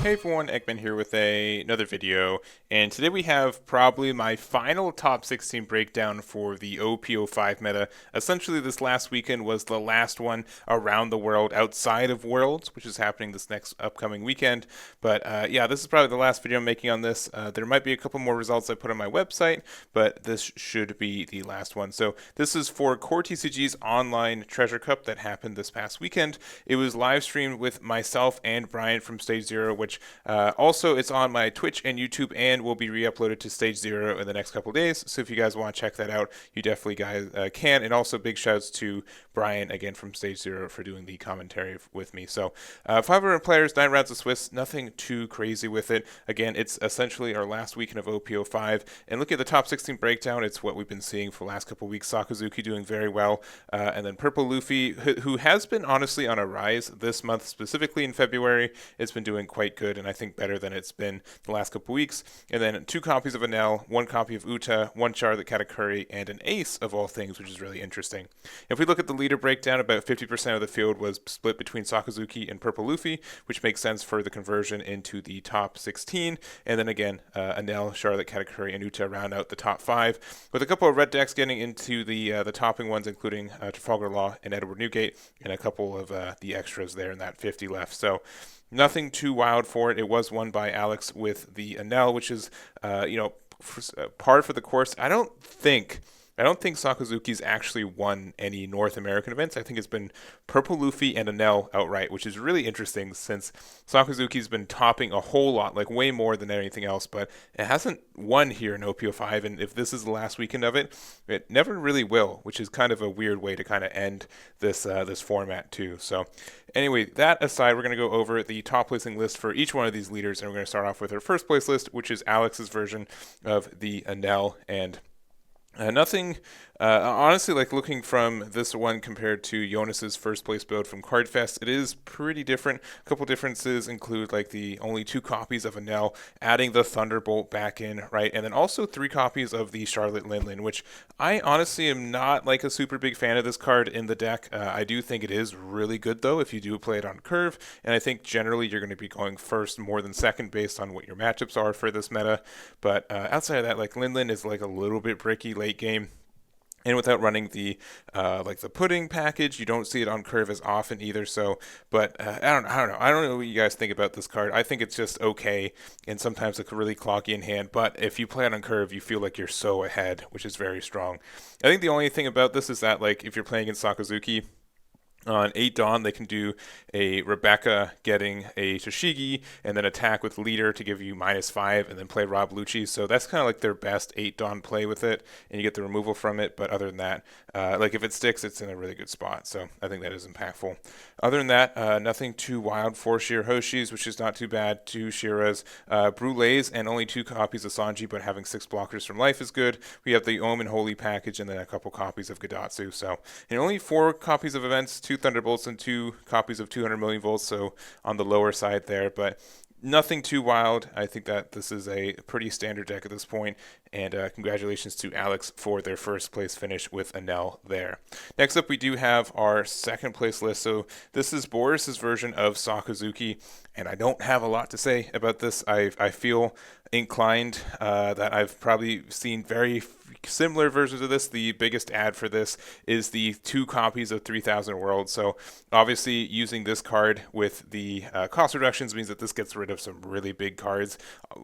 Hey everyone, Eggman here with another video, and today we have probably my final top 16 breakdown for the OP05 meta. Essentially, this last weekend was the last one around the world outside of Worlds, which is happening this next upcoming weekend. But yeah, this is probably the last video I'm making on this. There might be a couple more results I put on my website, but this should be the last one. So this is for CoreTCG's online Treasure Cup that happened this past weekend. It was live streamed with myself and Brian from Stage Zero, which also it's on my Twitch and YouTube and will be re-uploaded to Stage Zero in the next couple days. So if you guys want to check that out, you definitely guys can. And also big shouts to Brian again from Stage Zero for doing the commentary with me. So 500 players, 9 rounds of Swiss, nothing too crazy with it. Again, it's essentially our last weekend of OP05. And look at the top 16 breakdown. It's what we've been seeing for the last couple weeks. Sakazuki doing very well, and then Purple Luffy, who has been honestly on a rise this month, specifically in February. It's been doing quite good, and I think better than it's been the last couple weeks. And then 2 copies of Enel, 1 copy of Uta, 1 Charlotte Katakuri, and an ace of all things, which is really interesting. If we look at the leader breakdown, about 50% of the field was split between Sakazuki and Purple Luffy, which makes sense for the conversion into the top 16. And then again, Enel, Charlotte Katakuri, and Uta round out the top 5, with a couple of red decks getting into the topping ones, including Trafalgar Law and Edward Newgate, and a couple of the extras there in that 50 left. So nothing too wild for it. It was won by Aleks with the Enel, which is, par for the course. I don't think Sakazuki's actually won any North American events. I think it's been Purple Luffy and Enel outright, which is really interesting since Sakazuki's been topping a whole lot, like way more than anything else, but it hasn't won here in OP05, and if this is the last weekend of it, it never really will, which is kind of a weird way to kind of end this format too. So anyway, that aside, we're going to go over the top placing list for each one of these leaders, and we're going to start off with our first place list, which is Alex's version of the Enel, and nothing, honestly, like looking from this one compared to Jonas's first place build from Cardfest, it is pretty different. A couple differences include like the only 2 copies of Enel, adding the Thunderbolt back in, right? And then also 3 copies of the Charlotte Linlin, which I honestly am not like a super big fan of this card in the deck. I do think it is really good though if you do play it on curve, and I think generally you're going to be going first more than second based on what your matchups are for this meta. But outside of that, like Linlin is like a little bit bricky late game. And without running the like the pudding package, you don't see it on curve as often either. So, but I don't know what you guys think about this card. I think it's just okay, and sometimes it's really cloggy in hand. But if you play it on curve, you feel like you're so ahead, which is very strong. I think the only thing about this is that like if you're playing against Sakazuki, on 8 Dawn, they can do a Rebecca getting a Toshigi and then attack with Leader to give you -5 and then play Rob Lucci. So that's kind of like their best 8 Dawn play with it, and you get the removal from it. But other than that, like if it sticks, it's in a really good spot. So I think that is impactful. Other than that, nothing too wild. 4 Shirahoshis, which is not too bad. 2 Shiras, Brules, and only 2 copies of Sanji, but having 6 blockers from life is good. We have the Omen Holy package and then a couple copies of Gadatsu. So, and only 4 copies of events, 2 Thunderbolts and 2 copies of 200 million volts, so on the lower side there, but nothing too wild. I think that this is a pretty standard deck at this point, and congratulations to Aleks for their first place finish with Enel there. Next up, we do have our second place list. So this is Boris's version of Sakazuki, and I don't have a lot to say about this. I feel inclined that I've probably seen very similar versions of this. The biggest ad for this is the 2 copies of 3000 Worlds. So obviously using this card with the cost reductions means that this gets rid of some really big cards.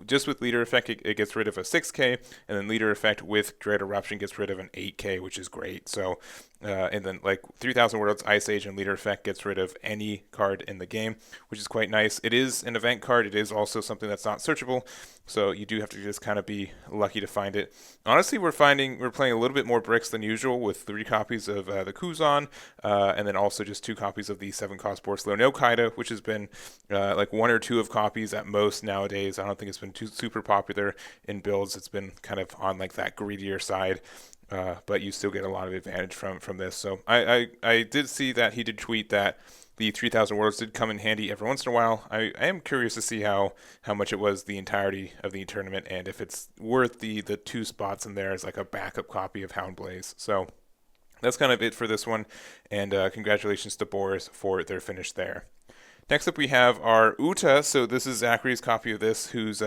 Just with Leader Effect, it gets rid of a 6k, and then Leader Effect with Dread Eruption gets rid of an 8k, which is great. So and then like 3000 Worlds, Ice Age, and Leader Effect gets rid of any card in the game, which is quite nice. It is an event card. It is also something that's not searchable, so you do have to just kind of be lucky to find it. Honestly, we're playing a little bit more bricks than usual with 3 copies of the Kuzan, and then also just 2 copies of the 7-cost Borslow no Kaida, which has been like 1 or 2 of copies at most nowadays. I don't think it's been too super popular in builds. It's been kind of on like that greedier side. But you still get a lot of advantage from this. So I did see that he did tweet that the 3000 worlds did come in handy every once in a while. I am curious to see how much it was the entirety of the tournament, and if it's worth the 2 spots in there as like a backup copy of Hound Blaze. So that's kind of it for this one, and congratulations to Boris for their finish there. Next up, we have our Uta. So this is Zachary's copy of this, who's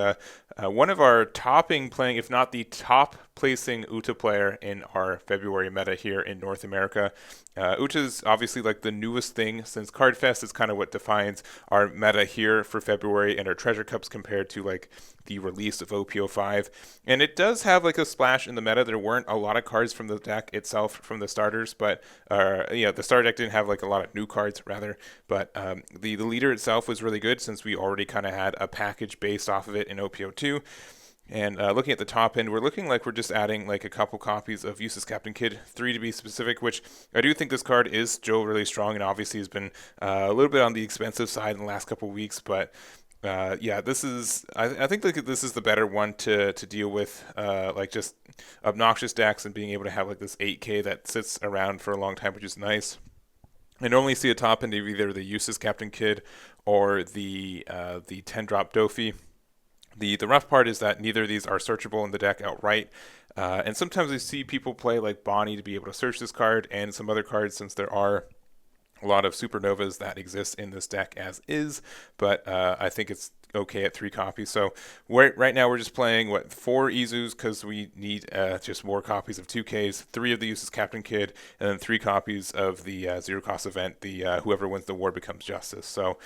one of our topping playing, if not the top placing Uta player in our February meta here in North America. Uta's obviously like the newest thing since Card Fest. It's kind of what defines our meta here for February and our treasure cups compared to like the release of OP05. And it does have like a splash in the meta. There weren't a lot of cards from the deck itself from the starters, but the starter deck didn't have like a lot of new cards rather. But the leader itself was really good since we already kind of had a package based off of it in OP02. And looking at the top end, we're looking like we're just adding like a couple copies of Useless Captain Kid, 3 to be specific, which I do think this card is still really strong and obviously has been a little bit on the expensive side in the last couple of weeks. But this is, I think like this is the better one to deal with like just obnoxious decks and being able to have like this 8K that sits around for a long time, which is nice. I normally see a top end of either the Useless Captain Kid or the 10-drop Dofi. The rough part is that neither of these are searchable in the deck outright. And sometimes I see people play like Bonnie to be able to search this card and some other cards since there are a lot of supernovas that exist in this deck as is. But I think it's okay at 3 copies. So right now we're just playing 4 Izus because we need just more copies of 2Ks, 3 of the Useless Captain Kid, and then 3 copies of the zero cost event, the whoever wins the war becomes justice. So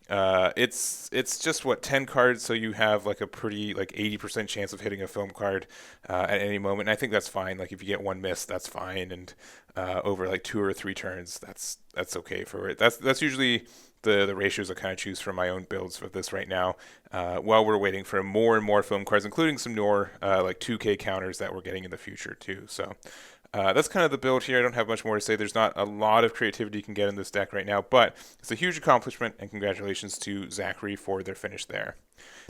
it's just 10 cards, so you have like a pretty like 80% chance of hitting a foam card at any moment. And I think that's fine. Like if you get one miss, that's fine, and over like 2 or 3 turns, that's okay for it. That's usually the ratios I kind of choose for my own builds for this right now. While we're waiting for more and more foam cards, including some more like 2K counters that we're getting in the future too. So. That's kind of the build here. I don't have much more to say. There's not a lot of creativity you can get in this deck right now, but it's a huge accomplishment, and congratulations to Zachary for their finish there.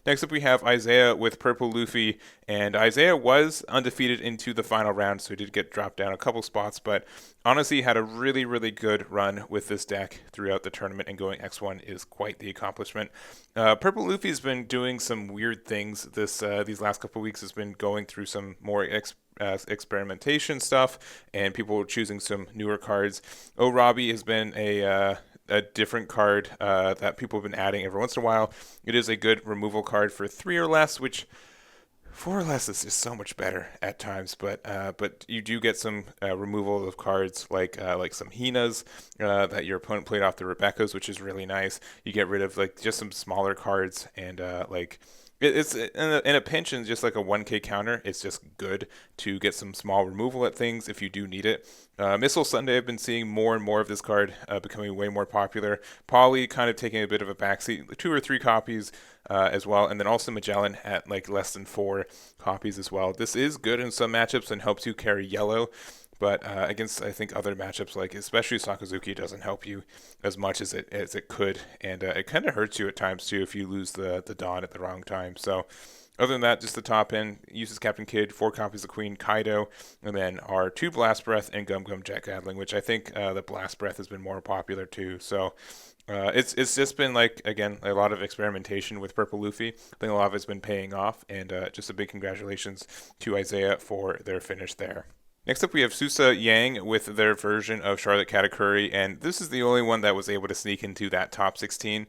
Next up, we have Isaiah with Purple Luffy, and Isaiah was undefeated into the final round, so he did get dropped down a couple spots, but honestly had a really, really good run with this deck throughout the tournament, and going X1 is quite the accomplishment. Purple Luffy's been doing some weird things these last couple weeks. Has been going through some more experimentation stuff, and people choosing some newer cards. Oh, Robbie has been a different card that people have been adding every once in a while. It is a good removal card for 3 or less, which 4 or less is just so much better at times. But you do get some removal of cards like some Hinas that your opponent played off the Rebekahs, which is really nice. You get rid of like just some smaller cards and it's in a pinch and just like a 1K counter. It's just good to get some small removal at things if you do need it. Missile Sunday, I've been seeing more and more of this card becoming way more popular. Polly kind of taking a bit of a backseat, 2 or 3 copies as well, and then also Magellan at like less than 4 copies as well. This is good in some matchups and helps you carry yellow. But against, I think, other matchups, like especially Sakazuki, doesn't help you as much as it could. And it kind of hurts you at times, too, if you lose the Dawn at the wrong time. So other than that, just the top end, uses Captain Kid, 4 copies of Queen Kaido, and then our 2 Blast Breath and Gum Gum Jet Gatling, which I think the Blast Breath has been more popular, too. So it's just been, like, again, a lot of experimentation with Purple Luffy. I think a lot of it's been paying off, and just a big congratulations to Isaiah for their finish there. Next up, we have Susa Yang with their version of Charlotte Katakuri, and this is the only one that was able to sneak into that top 16.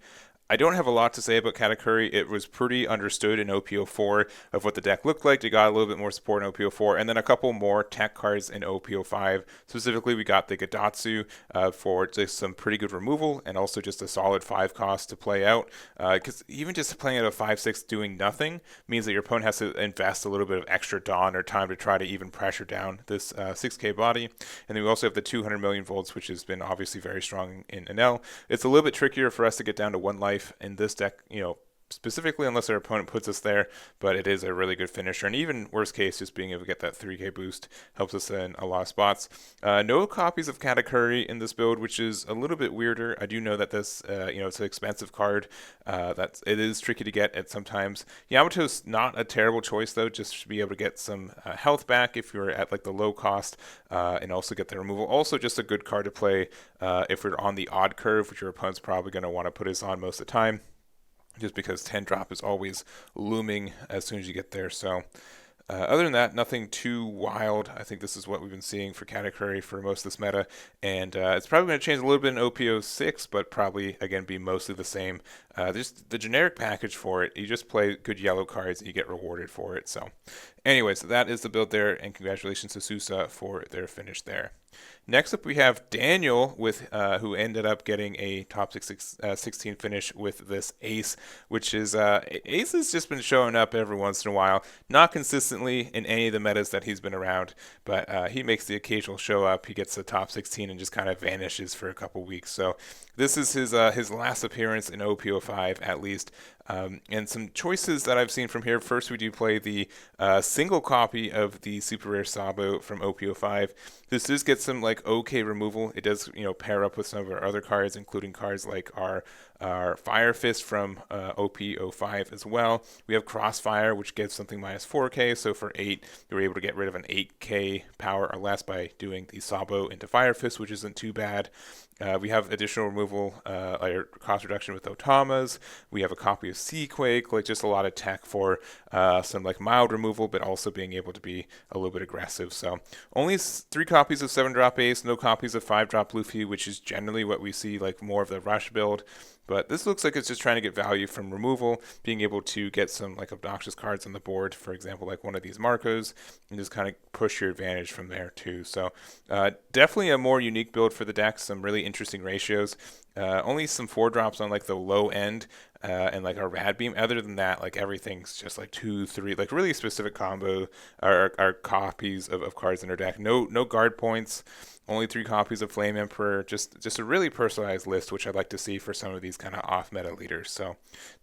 I don't have a lot to say about Katakuri. It was pretty understood in OP04 of what the deck looked like. It got a little bit more support in OP04, and then a couple more tech cards in OP05. Specifically, we got the Gadatsu for just some pretty good removal, and also just a solid 5 cost to play out. Because even just playing at a 5/6 doing nothing means that your opponent has to invest a little bit of extra Dawn or time to try to even pressure down this 6K body. And then we also have the 200 million volts, which has been obviously very strong in Enel. It's a little bit trickier for us to get down to 1 life in this deck, specifically unless our opponent puts us there, but it is a really good finisher. And even worst case, just being able to get that 3K boost helps us in a lot of spots. No copies of Katakuri in this build, which is a little bit weirder. I do know that this, it's an expensive card. It is tricky to get at sometimes. Yamato's not a terrible choice though, just to be able to get some health back if you're at like the low cost, and also get the removal. Also just a good card to play if we're on the odd curve, which your opponent's probably going to want to put us on most of the time, just because 10 drop is always looming as soon as you get there. So Other than that, nothing too wild. I think this is what we've been seeing for Katakuri for most of this meta, and it's probably going to change a little bit in OP06, but probably, again, be mostly the same. Just the generic package for it, you just play good yellow cards and you get rewarded for it. So anyways, that is the build there, and congratulations to Tuesa for their finish there. Next up, we have Daniel, who ended up getting a top 16 finish with this Ace, which is Ace has just been showing up every once in a while, not consistently in any of the metas that he's been around, but he makes the occasional show up. He gets the top 16 and just kind of vanishes for a couple weeks. So this is his last appearance in OP05 at least. And some choices that I've seen from here. First, we do play the single copy of the super rare Sabo from OP05. This does get some like okay removal. It does, pair up with some of our other cards, including cards like our Fire Fist from OP05 as well. We have Crossfire, which gives something minus 4k. So for 8, you're able to get rid of an 8k power or less by doing the Sabo into Fire Fist, which isn't too bad. We have additional removal, cost reduction with Otamas. We have a copy of Seaquake, like just a lot of tech for some like mild removal, but also being able to be a little bit aggressive. So only 3 copies of 7-drop Ace, no copies of 5-drop Luffy, which is generally what we see like more of the rush build. But this looks like it's just trying to get value from removal, being able to get some like obnoxious cards on the board, for example, like one of these Marcos, and just kind of push your advantage from there too. So definitely a more unique build for the deck, some really interesting ratios. Only some 4-drops on like the low end and like a Rad Beam. Other than that, like everything's just like 2, 3, like really specific combo are copies of cards in our deck. No guard points. Only 3 copies of Flame Emperor, just a really personalized list, which I'd like to see for some of these kind of off-meta leaders. So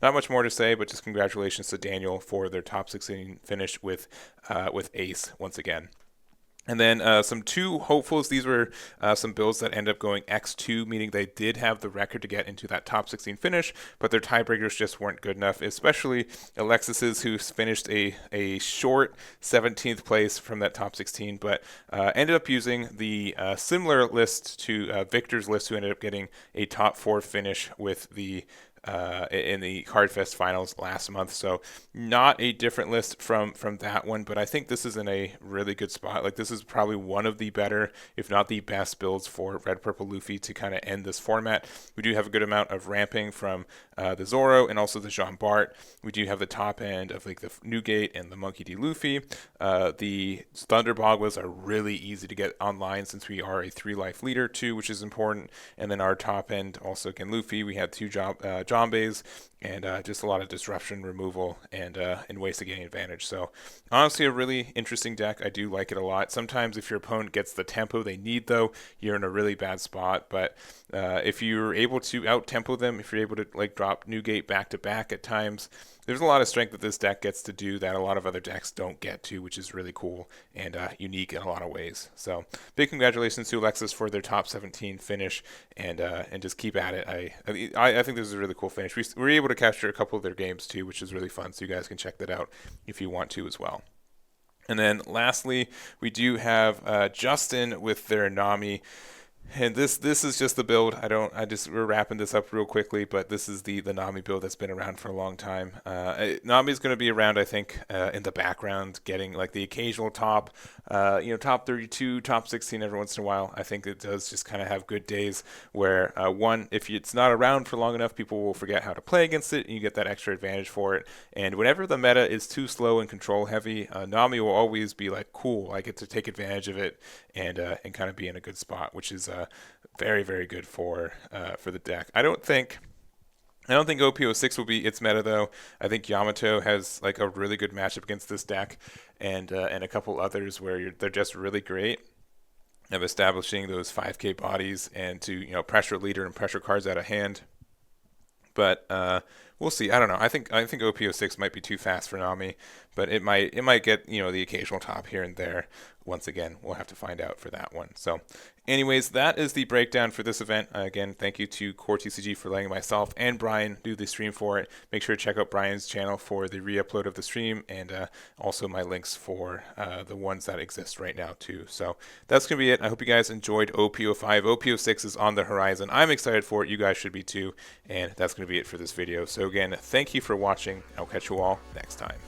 not much more to say, but just congratulations to Daniel for their top 16 finish with Ace once again. And then some 2 hopefuls. These were some builds that end up going X2, meaning they did have the record to get into that top 16 finish, but their tiebreakers just weren't good enough, especially Alexis's, who finished a short 17th place from that top 16, but ended up using the similar list to Victor's list, who ended up getting a top 4 finish with the in the Cardfest finals last month. So not a different list from that one, but I think this is in a really good spot. Like this is probably one of the better, if not the best builds for Red Purple Luffy to kind of end this format. We do have a good amount of ramping from the Zoro and also the Jean Bart. We do have the top end of like the Newgate and the Monkey.D.Luffy. The Thunderbogwas are really easy to get online since we are a 3-life leader too, which is important. And then our top end also again Luffy. We had 2 Jambes and just a lot of disruption removal and ways to gain advantage. So honestly, a really interesting deck. I do like it a lot. Sometimes if your opponent gets the tempo they need, though, you're in a really bad spot. But if you're able to out-tempo them, if you're able to like drop Newgate back-to-back at times, there's a lot of strength that this deck gets to do that a lot of other decks don't get to, which is really cool and unique in a lot of ways. So big congratulations to Alexis for their top 17 finish, and just keep at it. I think this is a really cool finish. We were able to capture a couple of their games too, which is really fun. So you guys can check that out if you want to as well. And then lastly, we do have Justin with their Nami. And this is just the build. We're wrapping this up real quickly, but this is the Nami build that's been around for a long time. Nami's going to be around, I think, in the background, getting like the occasional top 32, top 16 every once in a while. I think it does just kind of have good days where if it's not around for long enough, people will forget how to play against it, and you get that extra advantage for it. And whenever the meta is too slow and control heavy, Nami will always be like, cool, I get to take advantage of it and kind of be in a good spot, which is very, very good for the deck. I don't think OP06 will be its meta though. I think Yamato has like a really good matchup against this deck, and a couple others where they're just really great of establishing those 5k bodies and to pressure leader and pressure cards out of hand. But we'll see. I don't know. I think OP06 might be too fast for Nami, but it might get the occasional top here and there. Once again, we'll have to find out for that one. So anyways, that is the breakdown for this event. Again, thank you to CoreTCG for letting myself and Brian do the stream for it. Make sure to check out Brian's channel for the re-upload of the stream, and also my links for the ones that exist right now too. So that's going to be it. I hope you guys enjoyed OP05. OP06 is on the horizon. I'm excited for it. You guys should be too. And that's going to be it for this video. So again, thank you for watching. I'll catch you all next time.